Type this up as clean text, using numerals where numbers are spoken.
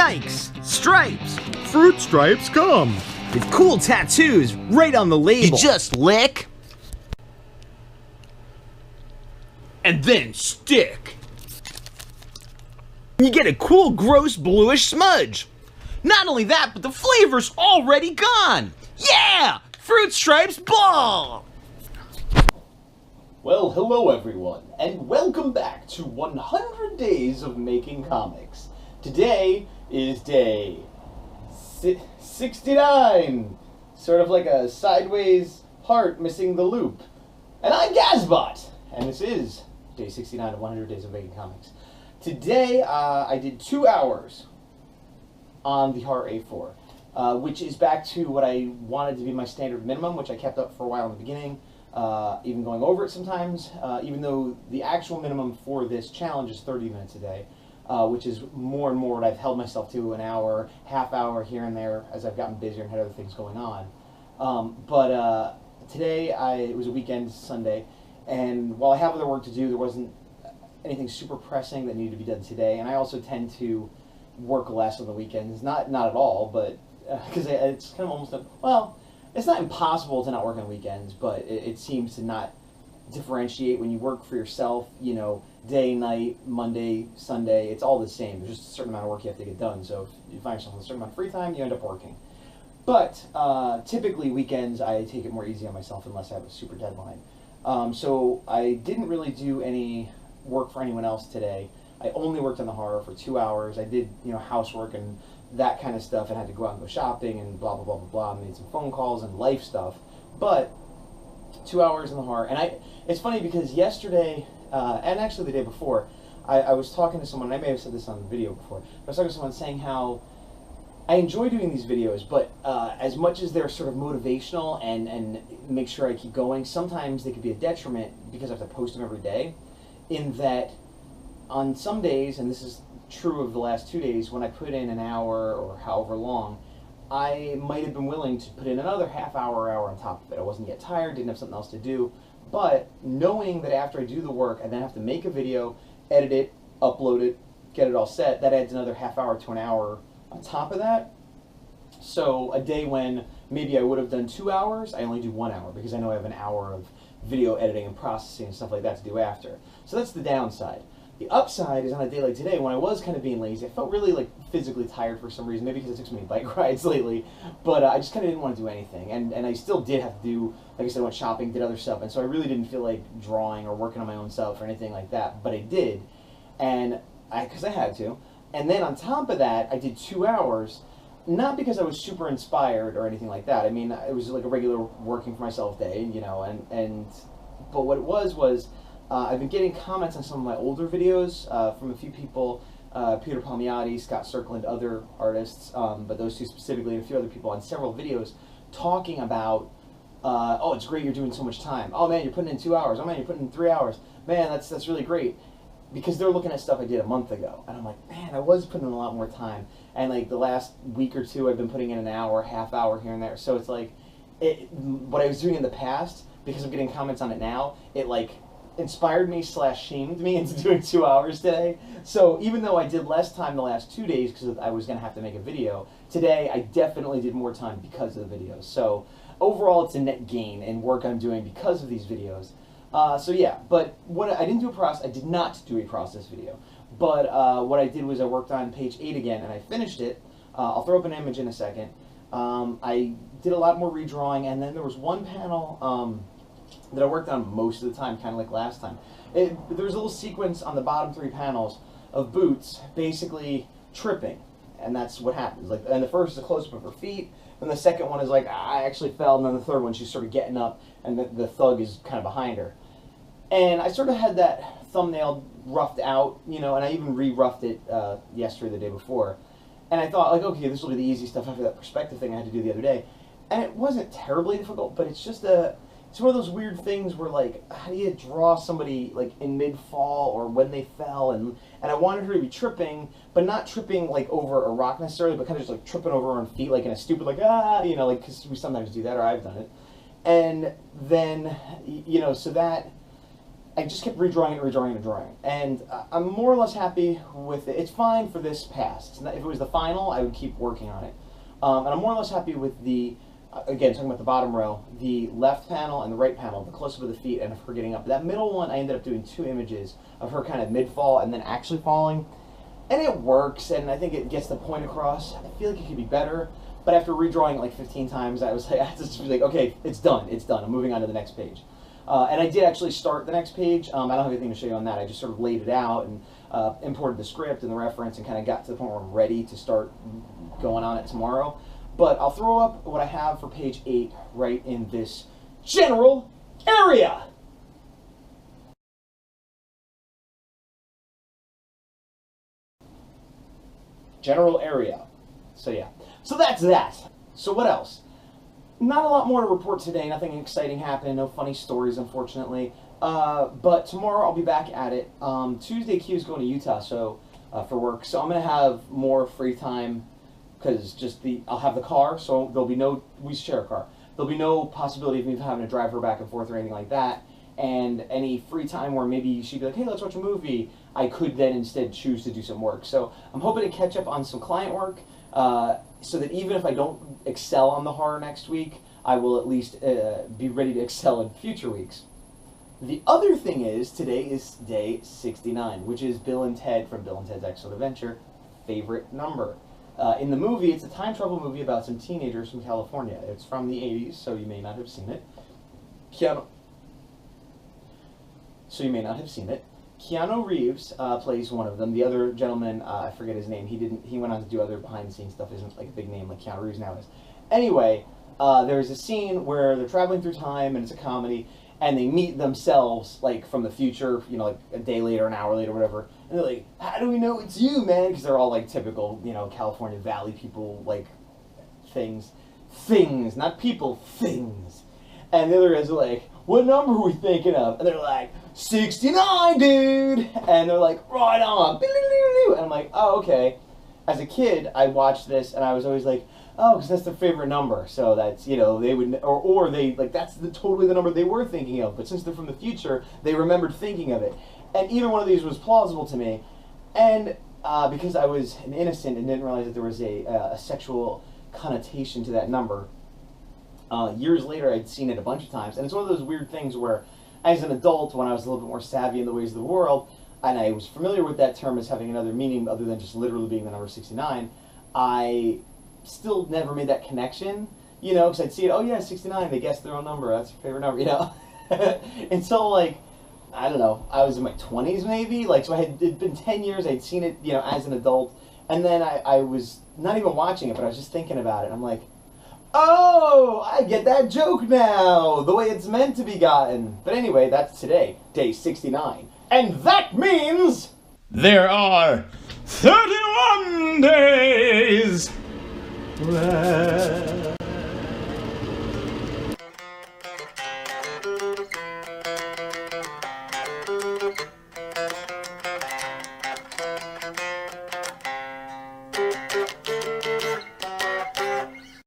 Yikes! Stripes! Fruit stripes come. With cool tattoos right on the label. You just lick and then stick. You get a cool, gross, bluish smudge. Not only that, but the flavor's already gone. Yeah! Fruit Stripes Ball! Well, hello everyone, and welcome back to 100 Days of Making Comics. Today is day 69, sort of like a sideways heart missing the loop. And I'm Gazbot, and this is day 69 of 100 Days of Making Comics. Today, I did 2 hours on the Horror A4, which is back to what I wanted to be my standard minimum, which I kept up for a while in the beginning. Even going over it sometimes, even though the actual minimum for this challenge is 30 minutes a day, which is more and more what I've held myself to, an hour, half hour here and there as I've gotten busier and had other things going on. But today, it was a weekend, Sunday, and while I have other work to do, there wasn't anything super pressing that needed to be done today, and I also tend to work less on the weekends, not at all, but because it's kind of almost, well, it's not impossible to not work on weekends, but it seems to not differentiate when you work for yourself, you know, day, night, Monday, Sunday, it's all the same. There's just a certain amount of work you have to get done, so if you find yourself with a certain amount of free time, you end up working. But typically weekends, I take it more easy on myself unless I have a super deadline. So I didn't really do any work for anyone else today. I only worked on the horror for 2 hours. I did, you know, housework and that kind of stuff, and had to go out and go shopping and blah blah blah blah blah. Made some phone calls and life stuff, but 2 hours in the horror. And it's funny because yesterday and actually the day before, I was talking to someone, and I may have said this on the video before, but I was talking to someone saying how I enjoy doing these videos, but as much as they're sort of motivational and make sure I keep going, sometimes they could be a detriment because I have to post them every day. In that, on some days, and this is true of the last 2 days, when I put in an hour or however long, I might have been willing to put in another half hour or hour on top of it. I wasn't yet tired, didn't have something else to do, but knowing that after I do the work, I then have to make a video, edit it, upload it, get it all set, that adds another half hour to an hour on top of that. So a day when maybe I would have done 2 hours, I only do 1 hour because I know I have an hour of video editing and processing and stuff like that to do after. So that's the downside. The upside is on a day like today, when I was kind of being lazy, I felt really like physically tired for some reason, maybe because I took so many bike rides lately, but I just kind of didn't want to do anything. And I still did have to do, like I said, I went shopping, did other stuff, and so I really didn't feel like drawing or working on my own stuff or anything like that, but I did, and because I had to. And then on top of that, I did 2 hours, not because I was super inspired or anything like that. I mean, it was like a regular working for myself day, you know, but what it was I've been getting comments on some of my older videos from a few people, Peter Palmiotti, Scott Serkland, other artists, but those two specifically, and a few other people on several videos talking about, oh, it's great you're doing so much time. Oh man, you're putting in 2 hours. Oh man, you're putting in 3 hours. Man, that's really great. Because they're looking at stuff I did a month ago. And I'm like, man, I was putting in a lot more time. And like the last week or two, I've been putting in an hour, half hour here and there. So it's like, what I was doing in the past, because I'm getting comments on it now, it like inspired me / shamed me into doing 2 hours today. So even though I did less time the last 2 days because I was going to have to make a video, today I definitely did more time because of the videos. So overall, it's a net gain in work I'm doing because of these videos. So yeah, but I did not do a process video, but what I did was I worked on page 8 again, and I finished it. I'll throw up an image in a second. I did a lot more redrawing, and then there was one panel that I worked on most of the time, kind of like last time. There was a little sequence on the bottom 3 panels of Boots basically tripping, and that's what happens. Like, and the first is a close-up of her feet, and the second one is like, I actually fell, and then the third one she's sort of getting up, and the thug is kind of behind her. And I sort of had that thumbnail roughed out, you know, and I even re-roughed it yesterday, the day before. And I thought, like, okay, this will be the easy stuff after that perspective thing I had to do the other day. And it wasn't terribly difficult, but it's just it's one of those weird things where, like, how do you draw somebody, like, in mid-fall or when they fell? And I wanted her to be tripping, but not tripping, like, over a rock necessarily, but kind of just, like, tripping over her own feet, like, in a stupid, like, you know, like, because we sometimes do that, or I've done it. And then, you know, so that I just kept redrawing it, redrawing it, and drawing. And I'm more or less happy with it. It's fine for this pass. If it was the final, I would keep working on it. And I'm more or less happy with the, again, talking about the bottom row, the left panel and the right panel, the close-up of the feet and of her getting up. That middle one, I ended up doing 2 images of her kind of mid-fall and then actually falling. And it works, and I think it gets the point across. I feel like it could be better. But after redrawing it like 15 times, I was like, I had to just be like, okay, it's done. I'm moving on to the next page. And I did actually start the next page. I don't have anything to show you on that. I just sort of laid it out and imported the script and the reference and kind of got to the point where I'm ready to start going on it tomorrow. But I'll throw up what I have for page 8 right in this general area. General area. So yeah. So that's that. So what else? Not a lot more to report today. Nothing exciting happened. No funny stories, unfortunately. But tomorrow I'll be back at it. Tuesday, Q is going to Utah for work. So I'm going to have more free time because I'll have the car, so there'll be no, we share a car. There'll be no possibility of me having to drive her back and forth or anything like that. And any free time where maybe she'd be like, hey, let's watch a movie, I could then instead choose to do some work. So I'm hoping to catch up on some client work. So that even if I don't excel on the horror next week, I will at least be ready to excel in future weeks. The other thing is, today is day 69, which is Bill and Ted from Bill and Ted's Excellent Adventure favorite number. In the movie, it's a time travel movie about some teenagers from California. It's from the 80s, so you may not have seen it. Keanu Reeves plays one of them. The other gentleman, I forget his name. He went on to do other behind-the-scenes stuff. Isn't like a big name like Keanu Reeves now is. Anyway, there's a scene where they're traveling through time, and it's a comedy, and they meet themselves like from the future, you know, like a day later, an hour later, whatever. And they're like, "How do we know it's you, man?" Because they're all like typical, you know, California Valley people, like things, not people, things. And the other guys are like, "What number are we thinking of?" And they're like, 69, dude! And they're like, right on! And I'm like, oh, okay. As a kid, I watched this, and I was always like, oh, because that's their favorite number. So that's, you know, they would, or they, like, that's totally the number they were thinking of. But since they're from the future, they remembered thinking of it. And either one of these was plausible to me. And because I was an innocent and didn't realize that there was a sexual connotation to that number, years later, I'd seen it a bunch of times. And it's one of those weird things where, as an adult, when I was a little bit more savvy in the ways of the world, and I was familiar with that term as having another meaning other than just literally being the number 69, I still never made that connection, you know, because I'd see it, oh yeah, 69, they guessed their own number, that's your favorite number, you know? Until, like, I don't know, I was in my 20s maybe, like, so it'd been 10 years, I'd seen it, you know, as an adult, and then I was not even watching it, but I was just thinking about it, I'm like, oh, I get that joke now, the way it's meant to be gotten. But anyway, that's today, day 69. And that means There are 31 days left.